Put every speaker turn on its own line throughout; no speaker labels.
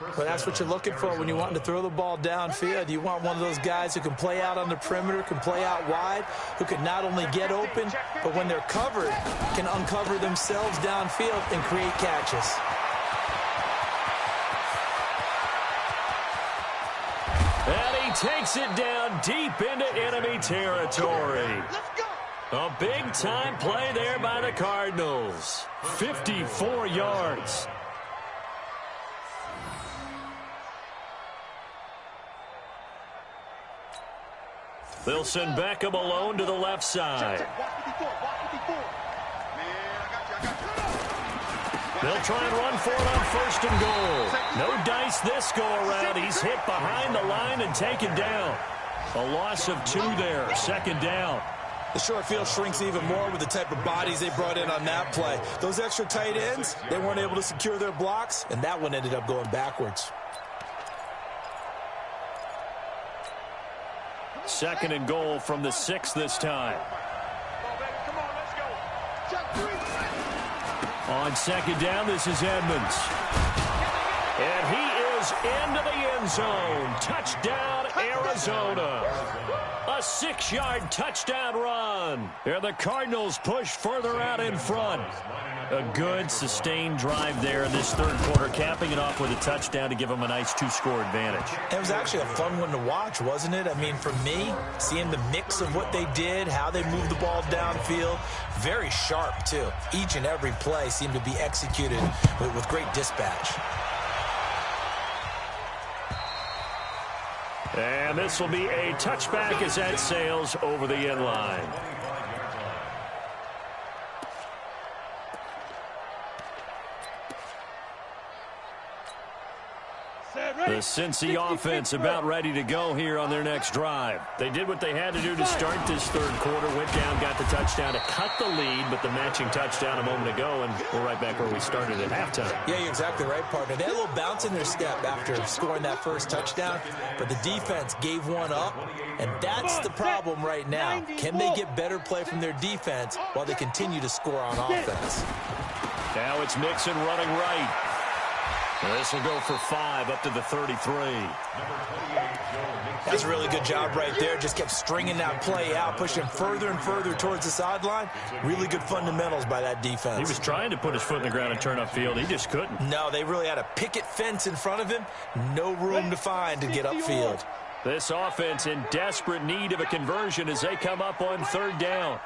Well, that's what you're looking for when you want to throw the ball downfield. You want one of those guys who can play out on the perimeter, can play out wide, who can not only get open, but when they're covered, can uncover themselves downfield and create catches.
And he takes it down deep into enemy territory. A big-time play there by the Cardinals. 54 yards. They'll send Beckham alone to the left side. They'll try and run for it on 1st and goal. No dice this go-around. He's hit behind the line and taken down. A loss of 2 there, 2nd down.
The short field shrinks even more with the type of bodies they brought in on that play. Those extra tight ends, they weren't able to secure their blocks, and that one ended up going backwards.
2nd and goal from the 6 this time. On 2nd down, this is Edmonds. And he is into the end zone. Touchdown, Arizona. A 6-yard touchdown run. And the Cardinals push further out in front. A good, sustained drive there in this 3rd quarter, capping it off with a touchdown to give them a nice 2-score advantage.
It was actually a fun one to watch, wasn't it? I mean, for me, seeing the mix of what they did, how they moved the ball downfield, very sharp, too. Each and every play seemed to be executed with great dispatch.
And this will be a touchback as that sails over the end line. The Cincy offense about ready to go here on their next drive. They did what they had to do to start this 3rd quarter. Went down, got the touchdown to cut the lead, but the matching touchdown a moment ago, and we're right back where we started at halftime.
Yeah, you're exactly right, partner. They had a little bounce in their step after scoring that first touchdown, but the defense gave one up, and that's the problem right now. Can they get better play from their defense while they continue to score on offense?
Now it's Mixon running right. This will go for 5 up to the 33.
That's a really good job right there. Just kept stringing that play out, pushing further and further towards the sideline. Really good fundamentals by that defense.
He was trying to put his foot in the ground and turn upfield. He just couldn't.
No, they really had a picket fence in front of him. No room to find to get upfield.
This offense in desperate need of a conversion as they come up on 3rd down.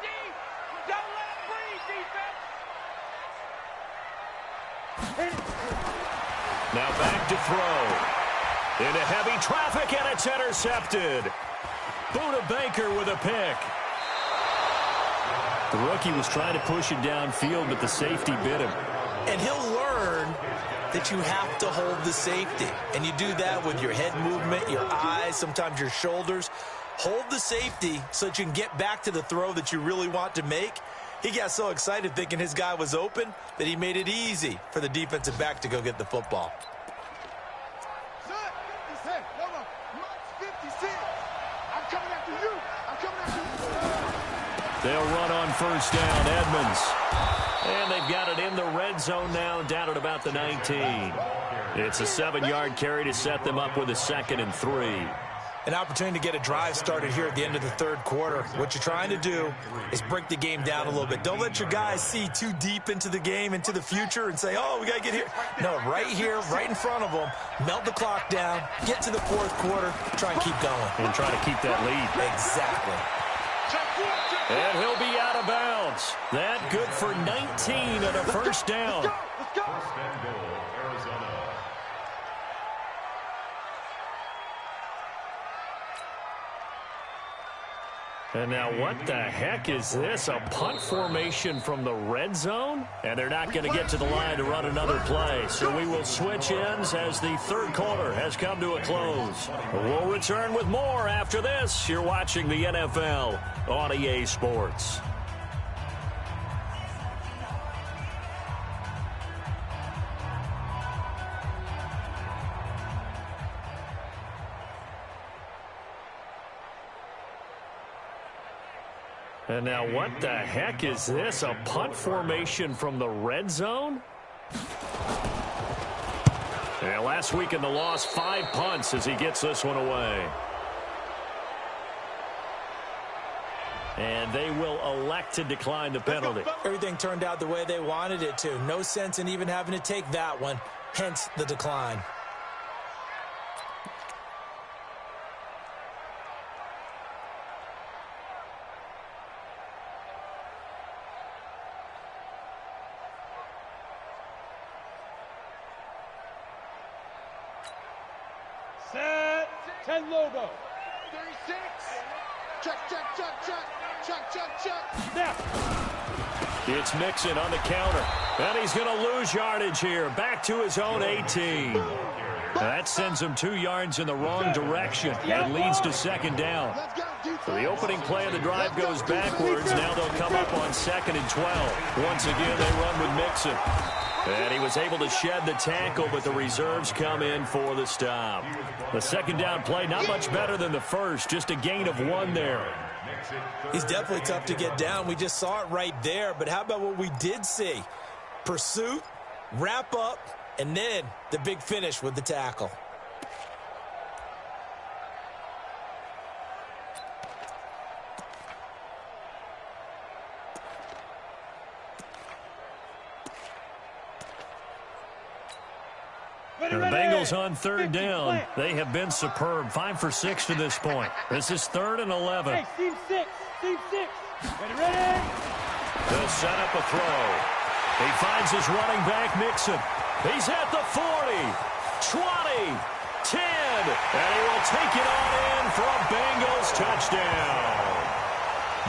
Now back to throw. Into heavy traffic, and it's intercepted. Buda Baker with a pick. The rookie was trying to push it downfield, but the safety bit him.
And he'll learn that you have to hold the safety. And you do that with your head movement, your eyes, sometimes your shoulders. Hold the safety so that you can get back to the throw that you really want to make. He got so excited thinking his guy was open that he made it easy for the defensive back to go get the football.
They'll run on 1st down, Edmonds. And they've got it in the red zone now, down at about the 19. It's a 7-yard carry to set them up with a 2nd and 3.
An opportunity to get a drive started here at the end of the 3rd quarter. What you're trying to do is break the game down a little bit. Don't let your guys see too deep into the game, into the future, and say, oh, we got to get here. No, right here, right in front of them, melt the clock down, get to the 4th quarter, try and keep going.
And try to keep that lead.
Exactly.
And he'll be out of bounds. That good for 19 and a 1st down.
Let's go.
And now what the heck is this? A punt formation from the red zone? And they're not going to get to the line to run another play. So we will switch ends as the 3rd quarter has come to a close. We'll return with more after this. You're watching the NFL on EA Sports. And now what the heck is this? A punt formation from the red zone? Last week in the loss, 5 punts as he gets this one away. And they will elect to decline the penalty.
Everything turned out the way they wanted it to. No sense in even having to take that one, hence the decline.
Set, 10 logo. 36. Check, check, check, check. Check, check, check. Snap.
It's Mixon on the counter. And he's going to lose yardage here. Back to his own 18. That sends him 2 yards in the wrong direction. It leads to second down. So the opening play of the drive goes backwards. Now they'll come up on 2nd and 12. Once again, they run with Mixon. And he was able to shed the tackle, but the reserves come in for the stop. The second down play, not much better than the first, just a gain of 1 there.
He's definitely tough to get down. We just saw it right there, but how about what we did see? Pursuit, wrap up, and then the big finish with the tackle.
The Bengals on 3rd down. They have been superb. 5 for 6 to this point. This is 3rd and 11.
Hey, team 6. Team 6. Ready?
They'll set up a throw. He finds his running back, Mixon. He's at the 40, 20, 10, and he will take it on in for a Bengals touchdown.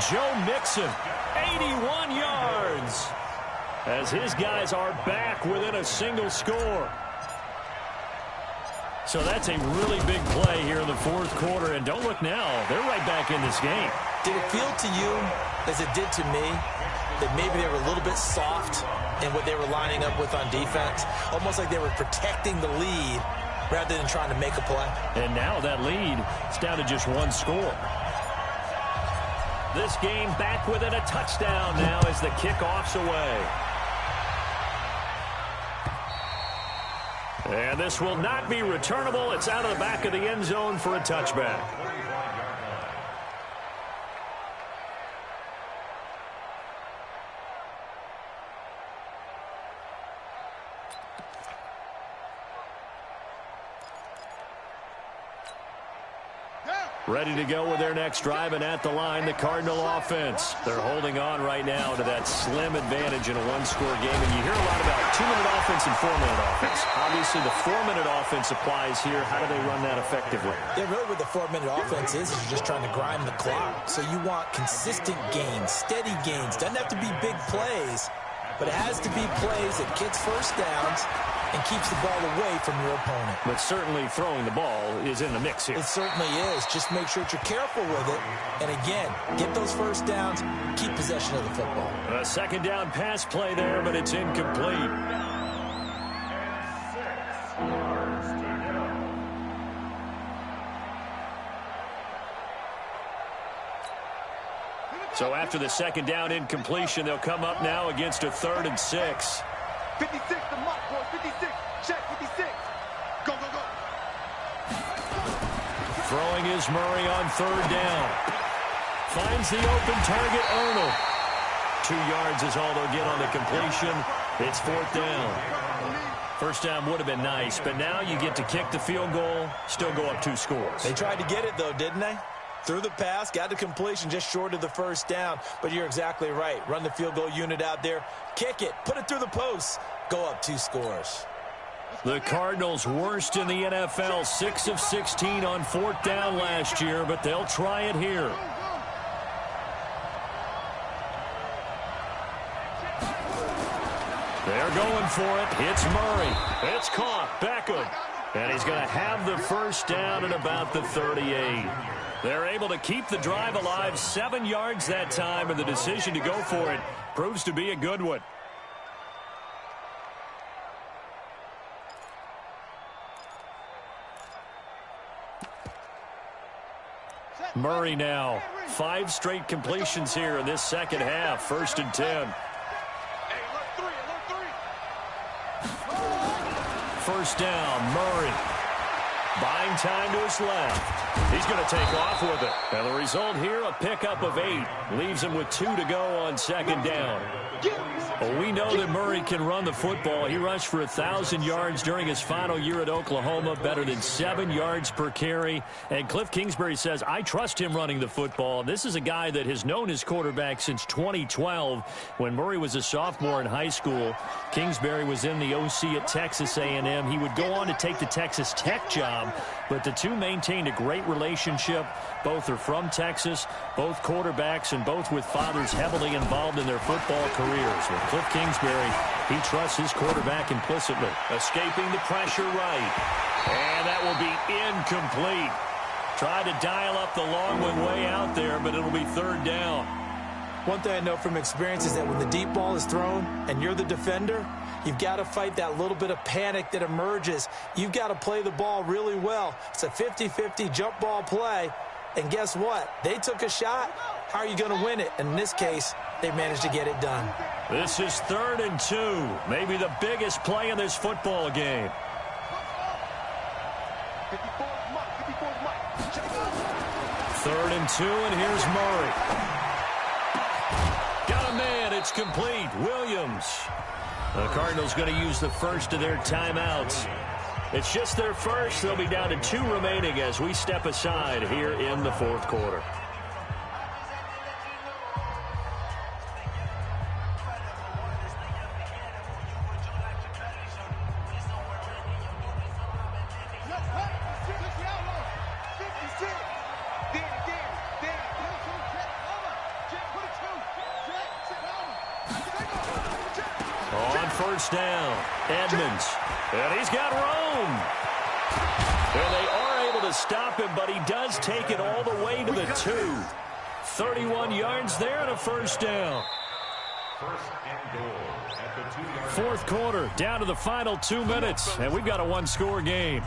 Joe Mixon, 81 yards, as his guys are back within a single score. So that's a really big play here in the 4th quarter, and don't look now, they're right back in this game.
Did it feel to you, as it did to me, that maybe they were a little bit soft in what they were lining up with on defense? Almost like they were protecting the lead rather than trying to make a play.
And now that lead is down to just 1 score. This game back within a touchdown now as the kickoff's away. And this will not be returnable. It's out of the back of the end zone for a touchback. Ready to go with their next drive, and at the line, the Cardinal offense. They're holding on right now to that slim advantage in a 1-score game. And you hear a lot about 2-minute offense and 4-minute offense. Obviously, the 4-minute offense applies here. How do they run that effectively?
Yeah, really what the 4-minute offense is you're just trying to grind the clock. So you want consistent gains, steady gains. Doesn't have to be big plays, but it has to be plays that gets first downs and keeps the ball away from your opponent.
But certainly throwing the ball is in the mix here.
It certainly is. Just make sure that you're careful with it. And again, get those first downs, keep possession of the football.
A second down pass play there, but it's incomplete. So after the second down incompletion, they'll come up now against a 3rd and 6.
56, the mark, boy. 56. Check, 56. Go, go, go.
Throwing is Murray on 3rd down. Finds the open target, Arnold. 2 yards is all they'll get on the completion. It's 4th down. First down would have been nice, but now you get to kick the field goal, still go up 2 scores.
They tried to get it, though, didn't they? Threw the pass, got the completion just short of the first down. But you're exactly right. Run the field goal unit out there. Kick it. Put it through the posts. Go up 2 scores.
The Cardinals worst in the NFL. 6 of 16 on 4th down last year, but they'll try it here. They're going for it. It's Murray. It's caught. Beckham. And he's going to have the first down at about the 38. They're able to keep the drive alive. 7 yards that time, and the decision to go for it proves to be a good one. Murray now. 5 straight completions here in this second half. 1st and 10. first down. Murray buying time to his left. He's going to take off with it. And the result here, a pickup of 8. Leaves him with 2 to go on second down. Well, we know that Murray can run the football. He rushed for 1,000 yards during his final year at Oklahoma, better than 7 yards per carry. And Cliff Kingsbury says, I trust him running the football. This is a guy that has known his quarterback since 2012 when Murray was a sophomore in high school. Kingsbury was in the OC at Texas A&M. He would go on to take the Texas Tech job, but the two maintained a great relationship. Both are from Texas, both quarterbacks, and both with fathers heavily involved in their football careers. With Cliff Kingsbury, he trusts his quarterback implicitly. Escaping the pressure right. And that will be incomplete. Tried to dial up the long one way out there, but it'll be third down.
One thing I know from experience is that when the deep ball is thrown and you're the defender, you've got to fight that little bit of panic that emerges. You've got to play the ball really well. It's a 50-50 jump ball play. And guess what? They took a shot. How are you going to win it? And in this case, they managed to get it done.
This is 3rd and 2. Maybe the biggest play in this football game. 3rd and 2, and here's Murray. Got a man. It's complete. Williams. The Cardinals going to use the first of their timeouts. It's just their first. They'll be down to 2 remaining as we step aside here in the 4th quarter. On first down, Edmonds. And he's got room. And they are able to stop him, but he does take it all the way to the 2. 31 yards there and a first down. 4th quarter, down to the final 2 minutes, and we've got a 1-score game.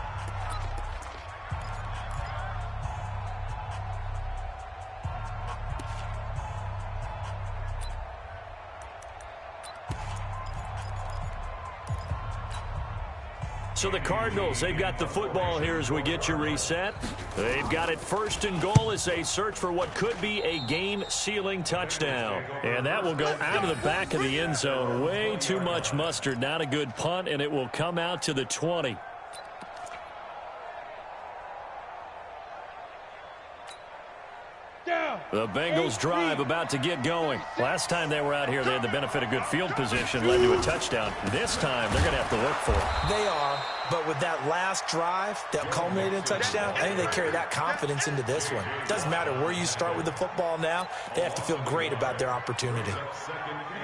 So the Cardinals, they've got the football here as we get you reset. They've got it 1st and goal as they search for what could be a game-sealing touchdown. And that will go out of the back of the end zone. Way too much mustard. Not a good punt, and it will come out to the 20. The Bengals drive about to get going. Last time they were out here, they had the benefit of good field position, led to a touchdown. This time, they're going to have to work for it.
They are, but with that last drive that culminated in a touchdown, I think they carry that confidence into this one. It doesn't matter where you start with the football now. They have to feel great about their opportunity.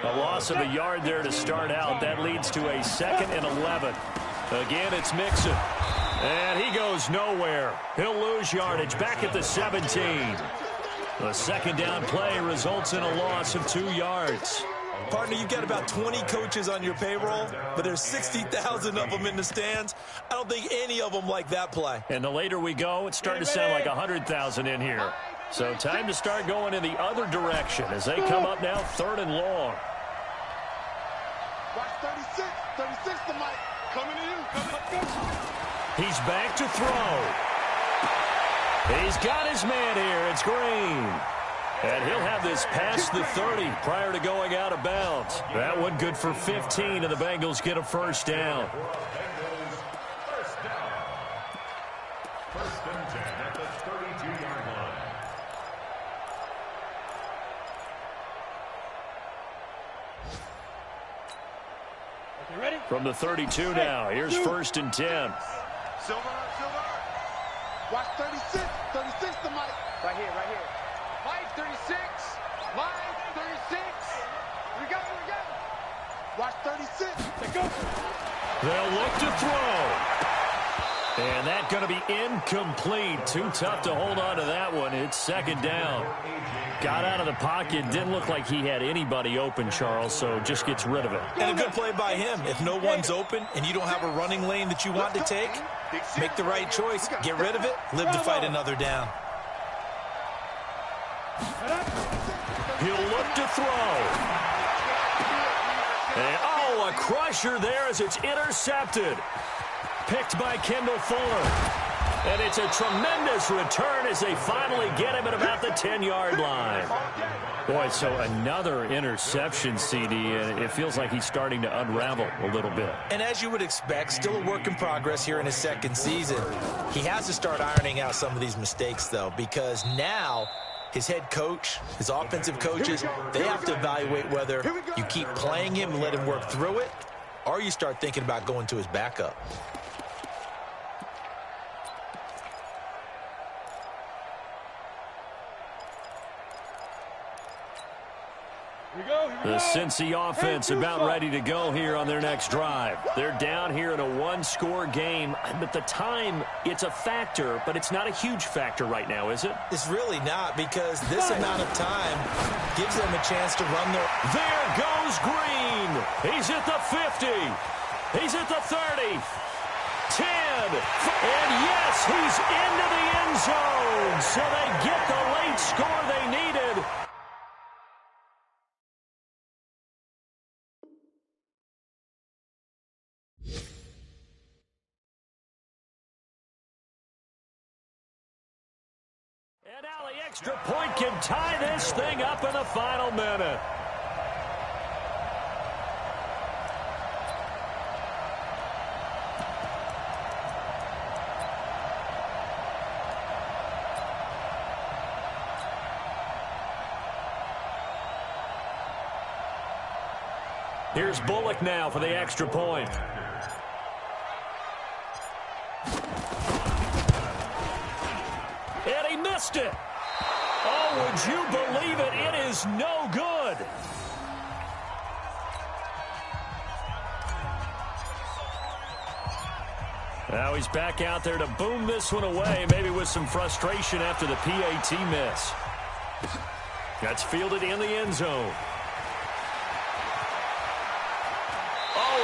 A loss of a yard there to start out. That leads to a 2nd and 11. Again, it's Mixon. And he goes nowhere. He'll lose yardage back at the 17. The 2nd down play results in a loss of 2 yards.
Partner, you've got about 20 coaches on your payroll, but there's 60,000 of them in the stands. I don't think any of them like that play.
And the later we go, it's starting to sound like 100,000 in here. So time to start going in the other direction as they come up now 3rd and long.
Watch 36. 36 to Mike. Coming to you.
He's back to throw. He's got his man here. It's Green. And he'll have this past the 30 prior to going out of bounds. That one good for 15, and the Bengals get a first down.
First and 10 at the 32-yard line.
Okay, ready?
From the 32 now, here's 1st and 10.
Silver. Watch 36. 36 to Mike. Right here. Mike, 36. Mike, 36. We got. Watch 36. Let's go.
They'll look to throw. And that's going to be incomplete. Too tough to hold on to that one. It's 2nd down. Got out of the pocket. Didn't look like he had anybody open, Charles, so just gets rid of it.
And a good play by him. If no one's open and you don't have a running lane that you want to take, make the right choice. Get rid of it. Live to fight another down.
He'll look to throw. And, a crusher there as it's intercepted. picked by Kendall Fuller. And it's a tremendous return as they finally get him at about the 10-yard line. Boy, so another interception, CD, and it feels like he's starting to unravel a little bit.
And as you would expect, still a work in progress here in his second season. He has to start ironing out some of these mistakes, though, because now his head coach, his offensive coaches, they have to evaluate whether you keep playing him and let him work through it, or you start thinking about going to his backup.
The Cincy offense about ready to go here on their next drive. They're down here in a one-score game, but the time, it's a factor, but it's not a huge factor right now, is it?
It's really not, because this amount of time gives them a chance to run their...
There goes Green. He's at the 50. He's at the 30. 10. And yes, he's into the end zone. So they get the late score they needed. And now the extra point can tie this thing up in the final minute. Here's Bullock now for the extra point. And he missed it. Oh, would you believe it? It is no good. Now he's back out there to boom this one away, maybe with some frustration after the PAT miss. That's fielded in the end zone.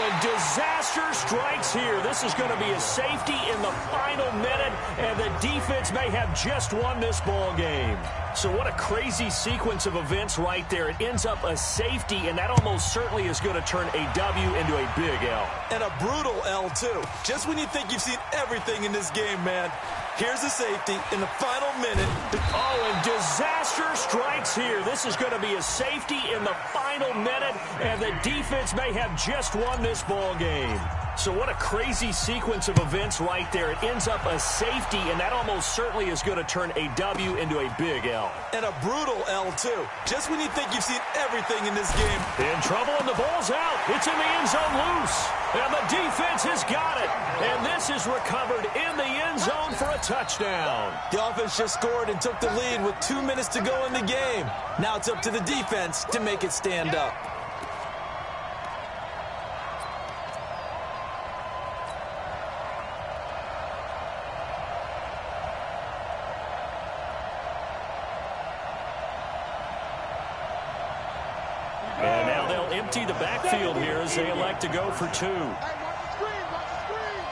And disaster strikes here. This is going to be a safety in the final minute, and the defense may have just won this ball game. So what a crazy sequence of events right there. It ends up a safety, and that almost certainly is going to turn a W into a big L.
And a brutal L, too. Just when you think you've seen everything in this game, man, here's a safety in the final minute.
Oh, and disaster strikes here. This is going to be a safety in the final minute, and the defense may have just won this ball game. So what a crazy sequence of events right there. It ends up a safety, and that almost certainly is going to turn a W into a big L.
And a brutal L, too. Just when you think you've seen everything in this game.
In trouble, and the ball's out. It's in the end zone loose. And the defense has got it. And this is recovered in the end zone for a touchdown.
The offense just scored and took the lead with 2 minutes to go in the game. Now it's up to the defense to make it stand up.
And now they'll empty the backfield here as they elect to go for two.
Hey, watch the screen, watch the screen.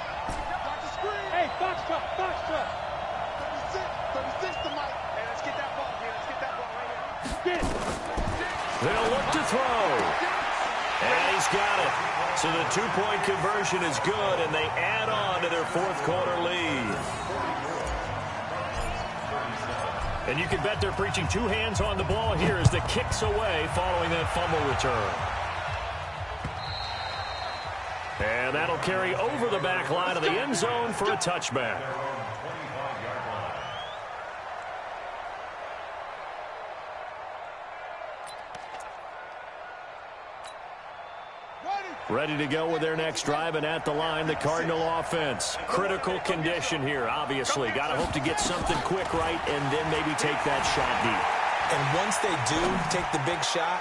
Watch the screen. Hey, box truck, box truck. 36 to Mike. Hey, let's get that ball here. Let's get that ball right here.
They'll look to throw. And he's got it. So the two-point conversion is good, and they add on to their fourth-quarter lead. And you can bet they're preaching two hands on the ball here as the kick's away following that fumble return. And that'll carry over the back line of the end zone for a touchback. Ready to go with their next drive, and at the line, the Cardinal offense. Critical condition here, obviously. Got to hope to get something quick right and then maybe take that shot deep.
And once they do take the big shot,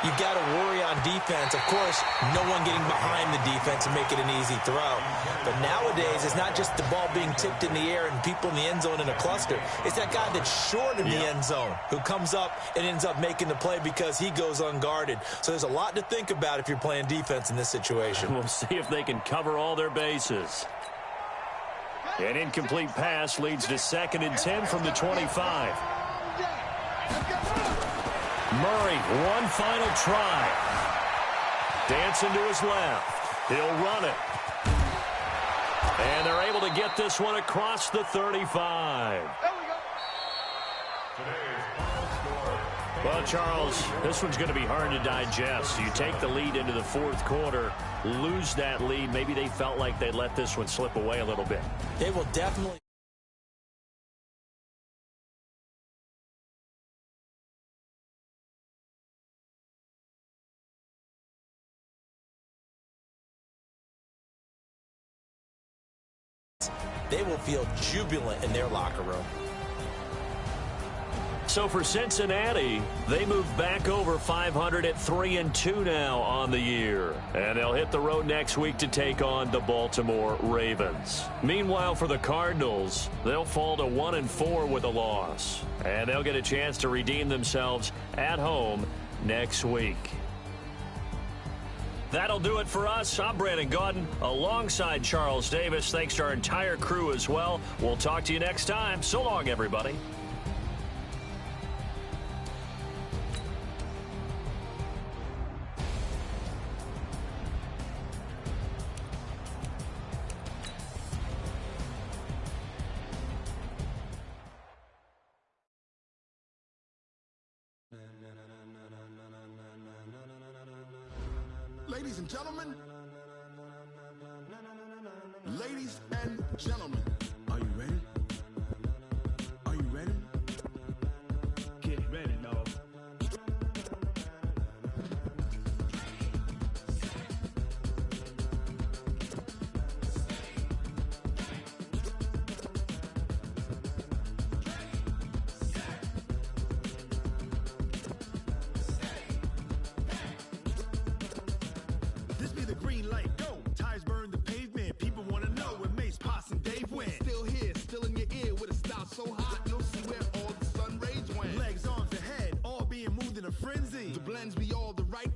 you've got to worry on defense. Of course, no one getting behind the defense and make it an easy throw. But nowadays, it's not just the ball being tipped in the air and people in the end zone in a cluster. It's that guy that's short in the end zone who comes up and ends up making the play because he goes unguarded. So there's a lot to think about if you're playing defense in this situation.
We'll see if they can cover all their bases. An incomplete pass leads to 2nd and 10 from the 25. Murray, one final try. Dancing to his left. He'll run it. to get this one across the 35.
There we go.
Well, Charles, this one's going to be hard to digest. You take the lead into the fourth quarter, lose that lead. Maybe they felt like they let this one slip away a little bit.
They will definitely. They will feel jubilant in their locker room.
So for Cincinnati, they move back over 500 at 3-2 now on the year. And they'll hit the road next week to take on the Baltimore Ravens. Meanwhile, for the Cardinals, they'll fall to 1-4 with a loss. And they'll get a chance to redeem themselves at home next week. That'll do it for us. I'm Brandon Gaudin alongside Charles Davis. Thanks to our entire crew as well. We'll talk to you next time. So long, everybody.
Ladies and gentlemen, are you ready? Are you ready? Get ready, dog. This be the green light, go. Tires burn the pavement. People want to know where Mace, Poss, and Dave went. Still here, still in your ear with a style so hot, you'll see where all the sun rays went. Legs, arms, and head, all being moved in a frenzy. The blends be all the right